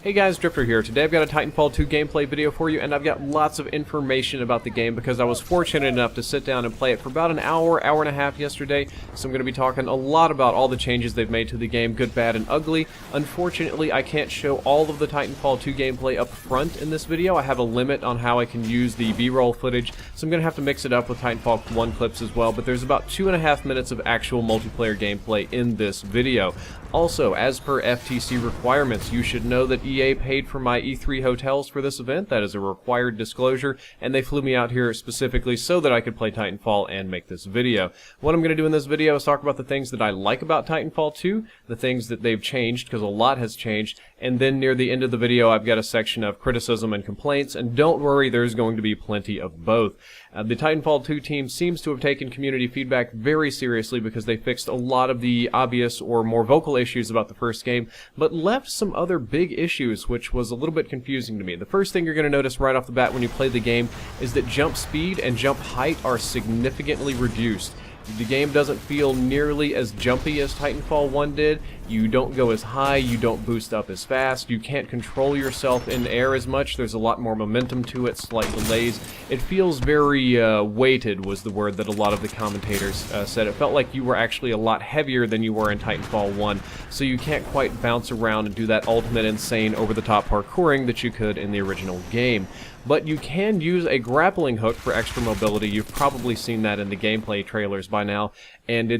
Hey guys, Drifter here. Today I've got a Titanfall 2 gameplay video for you, and I've got lots of information about the game because I was fortunate enough to sit down and play it for about an hour and a half yesterday, so I'm going to be talking a lot about all the changes they've made to the game, good, bad, and ugly. Unfortunately, I can't show all of the Titanfall 2 gameplay up front in this video. I have a limit on how I can use the B-roll footage, so I'm going to have to mix it up with Titanfall 1 clips as well, but there's about 2.5 minutes of actual multiplayer gameplay in this video. Also, as per FTC requirements, you should know that EA paid for my E3 hotels for this event. That is a required disclosure, and they flew me out here specifically so that I could play Titanfall and make this video. What I'm going to do in this video is talk about the things that I like about Titanfall 2, the things that they've changed, because a lot has changed, and then near the end of the video I've got a section of criticism and complaints, and don't worry, there's going to be plenty of both. The Titanfall 2 team seems to have taken community feedback very seriously because they fixed a lot of the obvious or more vocal issues about the first game, but left some other big issues, which was a little bit confusing to me. The first thing you're going to notice right off the bat when you play the game is that jump speed and jump height are significantly reduced. The game doesn't feel nearly as jumpy as Titanfall 1 did. You don't go as high, you don't boost up as fast, you can't control yourself in air as much, there's a lot more momentum to it, slight delays. It feels very weighted was the word that a lot of the commentators said. It felt like you were actually a lot heavier than you were in Titanfall 1, so you can't quite bounce around and do that ultimate insane over-the-top parkouring that you could in the original game. But you can use a grappling hook for extra mobility. You've probably seen that in the gameplay trailers by now, and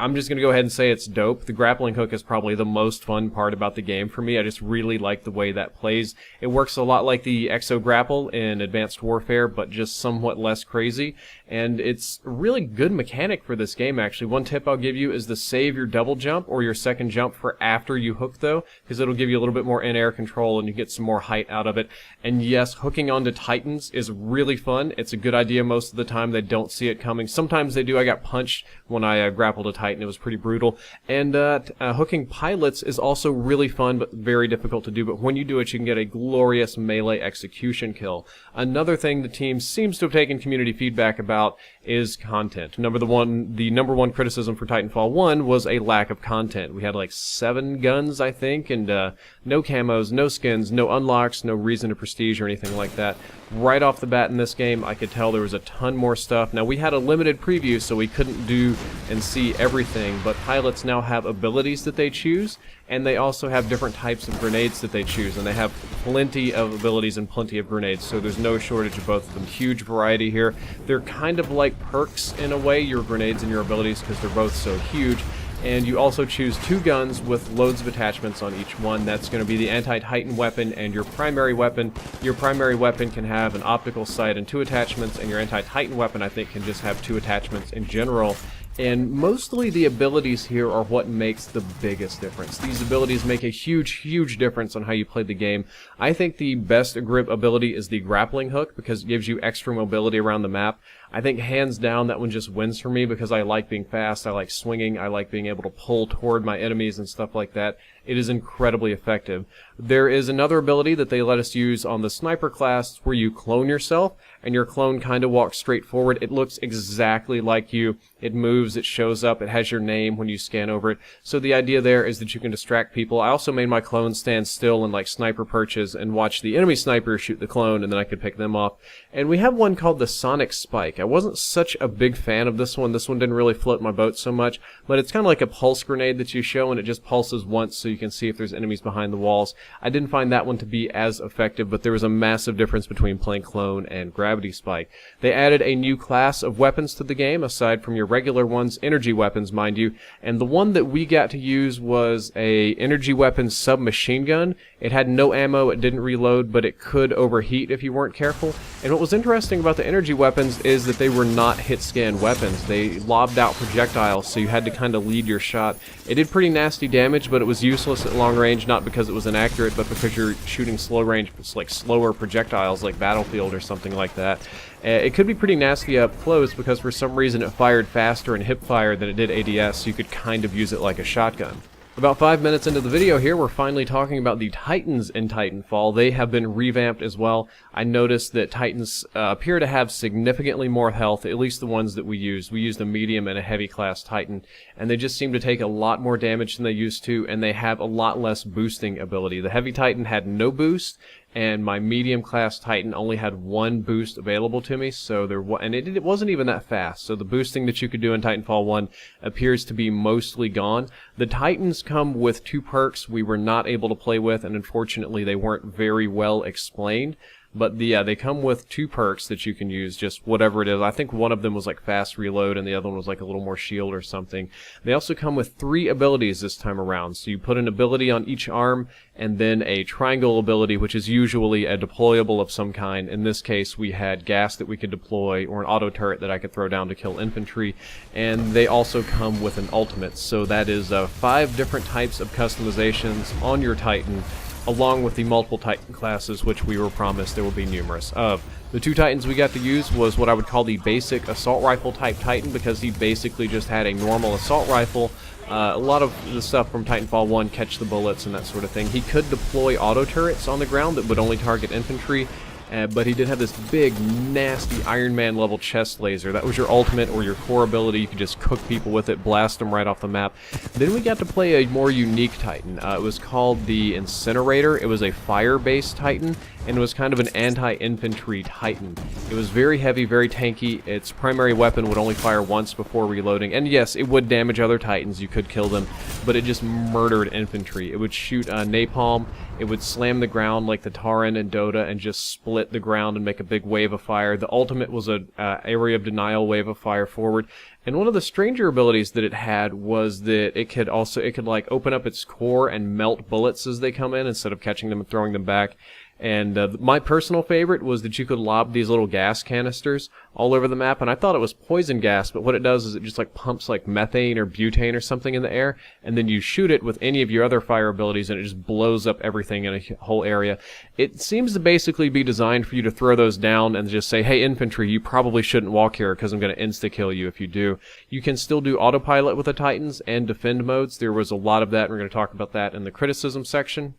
I'm just going to go ahead and say it's dope. The grappling hook is probably the most fun part about the game for me. I just really like the way that plays. It works a lot like the Exo Grapple in Advanced Warfare, but just somewhat less crazy. And it's a really good mechanic for this game, actually. One tip I'll give you is to save your double jump or your second jump for after you hook, though, because it'll give you a little bit more in-air control and you get some more height out of it. And yes, hooking onto Titans is really fun. It's a good idea most of the time. They don't see it coming. Sometimes they do. I got punched when I grappled a Titan. It was pretty brutal. And hooking pilots is also really fun, but very difficult to do. But when you do it, you can get a glorious melee execution kill. Another thing the team seems to have taken community feedback about is content. The number one criticism for Titanfall 1 was a lack of content. We had like 7 guns, I think, and no camos, no skins, no unlocks, no reason to prestige or anything like that. Right off the bat in this game, I could tell there was a ton more stuff. Now, we had a limited preview, so we couldn't do and see everything, but pilots now have abilities that they choose, and they also have different types of grenades that they choose, and they have plenty of abilities and plenty of grenades, so there's no shortage of both of them. Huge variety here. They're kind of like perks in a way, your grenades and your abilities, because they're both so huge. And you also choose 2 guns with loads of attachments on each one. That's going to be the anti-Titan weapon and your primary weapon. Your primary weapon can have an optical sight and 2 attachments, and your anti-Titan weapon, I think, can just have 2 attachments in general. And mostly the abilities here are what makes the biggest difference. These abilities make a huge difference on how you play the game. I think the best grip ability is the grappling hook because it gives you extra mobility around the map. I think hands down that one just wins for me because I like being fast, I like swinging, I like being able to pull toward my enemies and stuff like that. It is incredibly effective. There is another ability that they let us use on the sniper class where you clone yourself, and your clone kind of walks straight forward. It looks exactly like you. It moves, it shows up, it has your name when you scan over it. So the idea there is that you can distract people. I also made my clone stand still in like sniper perches and watch the enemy sniper shoot the clone, and then I could pick them off. And we have one called the Sonic Spike. I wasn't such a big fan of this one. This one didn't really float my boat so much, but it's kind of like a pulse grenade that you show, and it just pulses once so you can see if there's enemies behind the walls. I didn't find that one to be as effective, but there was a massive difference between playing clone and gravity spike. They added a new class of weapons to the game, aside from your regular ones, energy weapons, mind you, and the one that we got to use was a energy weapon submachine gun. It had no ammo, it didn't reload, but it could overheat if you weren't careful. And what was interesting about the energy weapons is that they were not hit scan weapons. They lobbed out projectiles, so you had to kind of lead your shot. It did pretty nasty damage, but it was useless at long range, not because it was inaccurate, but because you're shooting slow range, like slower projectiles like Battlefield or something like that. It could be pretty nasty up close because for some reason it fired faster in hip fire than it did ADS, so you could kind of use it like a shotgun. About 5 minutes into the video here, we're finally talking about the Titans in Titanfall. They have been revamped as well. I noticed that Titans appear to have significantly more health, at least the ones that we used. We used a medium and a heavy class Titan, and they just seem to take a lot more damage than they used to, and they have a lot less boosting ability. The heavy Titan had no boost, and my medium class Titan only had one boost available to me, so it wasn't even that fast. So the boosting that you could do in Titanfall 1 appears to be mostly gone. The Titans come with 2 perks we were not able to play with, and unfortunately they weren't very well explained. But they come with 2 perks that you can use, just whatever it is. I think one of them was like fast reload and the other one was like a little more shield or something. They also come with 3 abilities this time around. So you put an ability on each arm and then a triangle ability, which is usually a deployable of some kind. In this case, we had gas that we could deploy or an auto turret that I could throw down to kill infantry. And they also come with an ultimate. So that is 5 different types of customizations on your Titan, along with the multiple Titan classes, which we were promised there will be numerous of. The 2 Titans we got to use was what I would call the basic assault rifle type Titan, because he basically just had a normal assault rifle. A lot of the stuff from Titanfall 1, catch the bullets and that sort of thing. He could deploy auto turrets on the ground that would only target infantry, but he did have this big, nasty Iron Man level chest laser. That was your ultimate or your core ability. You could just cook people with it, blast them right off the map. Then we got to play a more unique Titan. It was called the Incinerator. It was a fire-based Titan, and it was kind of an anti-infantry Titan. It was very heavy, very tanky. Its primary weapon would only fire once before reloading, and yes, it would damage other Titans. You could kill them, but it just murdered infantry. It would shoot napalm. It would slam the ground like the Taran and Dota and just split the ground and make a big wave of fire. The ultimate was a area of denial wave of fire forward. And one of the stranger abilities that it had was that it could like open up its core and melt bullets as they come in instead of catching them and throwing them back. And my personal favorite was that you could lob these little gas canisters all over the map, and I thought it was poison gas, but what it does is it just like pumps like methane or butane or something in the air, and then you shoot it with any of your other fire abilities and it just blows up everything in a whole area. It seems to basically be designed for you to throw those down and just say, hey infantry, you probably shouldn't walk here because I'm going to insta-kill you if you do. You can still do autopilot with the Titans and defend modes. There was a lot of that, and we're going to talk about that in the criticism section.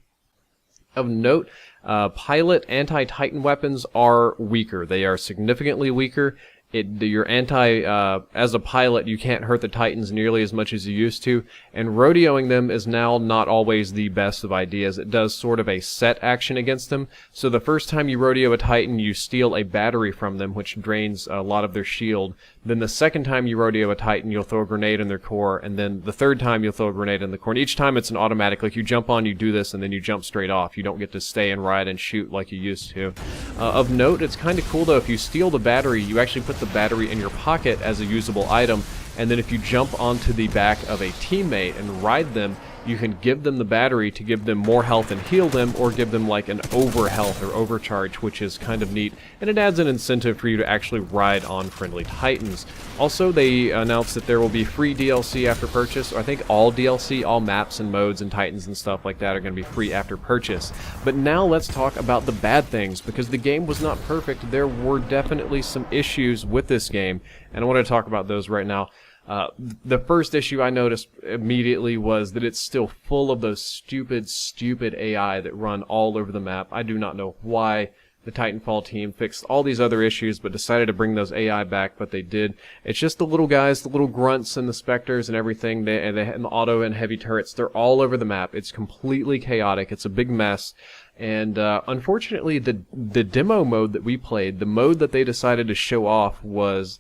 Of note, pilot anti-Titan weapons are weaker. They are significantly weaker. As a pilot, you can't hurt the Titans nearly as much as you used to, and rodeoing them is now not always the best of ideas. It does sort of a set action against them. So the first time you rodeo a Titan, you steal a battery from them, which drains a lot of their shield. Then the second time you rodeo a Titan, you'll throw a grenade in their core, and then the third time you'll throw a grenade in the core. And each time it's an automatic, like you jump on, you do this, and then you jump straight off. You don't get to stay and ride and shoot like you used to. Of note, it's kind of cool though, if you steal the battery, you actually put the battery in your pocket as a usable item, and then if you jump onto the back of a teammate and ride them, you can give them the battery to give them more health and heal them, or give them like an over health or overcharge, which is kind of neat, and it adds an incentive for you to actually ride on friendly Titans. Also, they announced that there will be free DLC after purchase, or I think all DLC, all maps and modes and Titans and stuff like that are going to be free after purchase. But now let's talk about the bad things, because the game was not perfect. There were definitely some issues with this game, and I want to talk about those right now. The first issue I noticed immediately was that it's still full of those stupid AI that run all over the map. I do not know why the Titanfall team fixed all these other issues but decided to bring those AI back, but they did. It's just the little guys, the little grunts and the specters and everything, and the auto and heavy turrets, they're all over the map. It's completely chaotic. It's a big mess. And unfortunately, the demo mode that we played, the mode that they decided to show off was,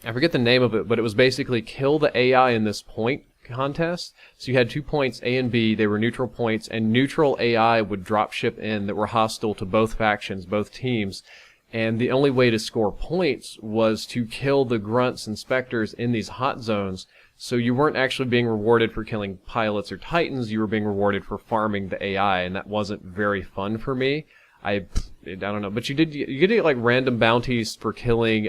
I forget the name of it, but it was basically kill the AI in this point contest. So you had 2 points, A and B, they were neutral points, and neutral AI would drop ship in that were hostile to both factions, both teams. And the only way to score points was to kill the grunts and specters in these hot zones. So you weren't actually being rewarded for killing pilots or Titans, you were being rewarded for farming the AI, and that wasn't very fun for me. I don't know, but you did get like random bounties for killing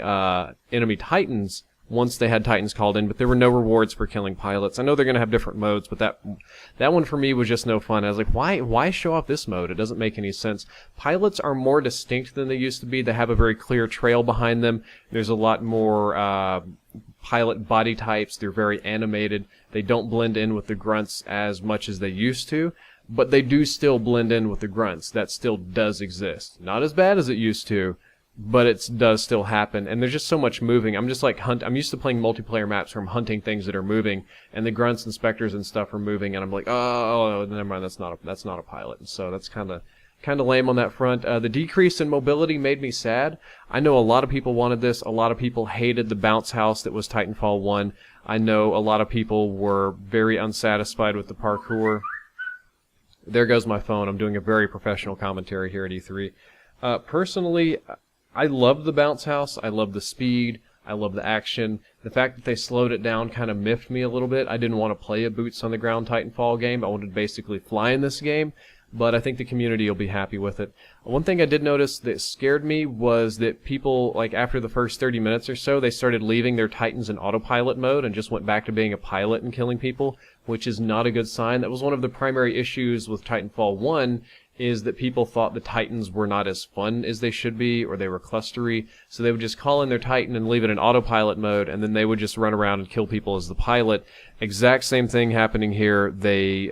enemy Titans once they had Titans called in, but there were no rewards for killing pilots. I know they're going to have different modes, but that one for me was just no fun. I was like, why show off this mode? It doesn't make any sense. Pilots are more distinct than they used to be. They have a very clear trail behind them. There's a lot more pilot body types. They're very animated. They don't blend in with the grunts as much as they used to, but they do still blend in with the grunts. That still does exist. Not as bad as it used to, but it does still happen, and there's just so much moving. I'm just like I'm used to playing multiplayer maps where I'm hunting things that are moving, and the grunts and specters and stuff are moving, and I'm like, oh, never mind, that's not a pilot. And so that's kind of lame on that front. The decrease in mobility made me sad. I know a lot of people wanted this. A lot of people hated the bounce house that was Titanfall 1. I know a lot of people were very unsatisfied with the parkour. There goes my phone. I'm doing a very professional commentary here at E3. Personally, I love the bounce house. I love the speed. I love the action. The fact that they slowed it down kind of miffed me a little bit. I didn't want to play a boots on the ground Titanfall game. I wanted to basically fly in this game, but I think the community will be happy with it. One thing I did notice that scared me was that people, like after the first 30 minutes or so, they started leaving their Titans in autopilot mode and just went back to being a pilot and killing people, which is not a good sign. That was one of the primary issues with Titanfall 1, is that people thought the Titans were not as fun as they should be, or they were clustery, so they would just call in their Titan and leave it in autopilot mode, and then they would just run around and kill people as the pilot. Exact same thing happening here. They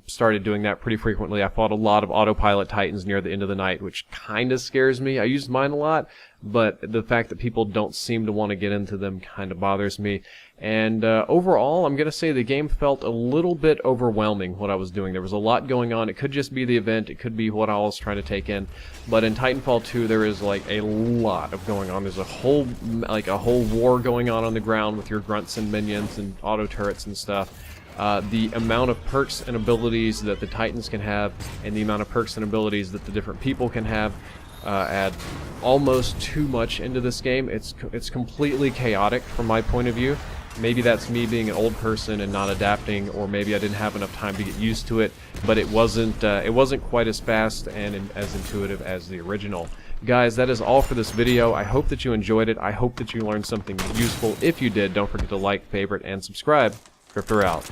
started doing that pretty frequently. I fought a lot of autopilot Titans near the end of the night, which kind of scares me. I used mine a lot, but the fact that people don't seem to want to get into them kind of bothers me. And overall, I'm going to say the game felt a little bit overwhelming, what I was doing. There was a lot going on. It could just be the event. It could be what I was trying to take in. But in Titanfall 2, there is like a lot of going on. There's a whole war going on the ground with your grunts and minions and auto turrets and stuff. The amount of perks and abilities that the Titans can have, and the amount of perks and abilities that the different people can have, add almost too much into this game. It's completely chaotic from my point of view. Maybe that's me being an old person and not adapting, or maybe I didn't have enough time to get used to it, but it wasn't quite as fast and as intuitive as the original. Guys, that is all for this video. I hope that you enjoyed it. I hope that you learned something useful. If you did, don't forget to like, favorite, and subscribe. Drifter out.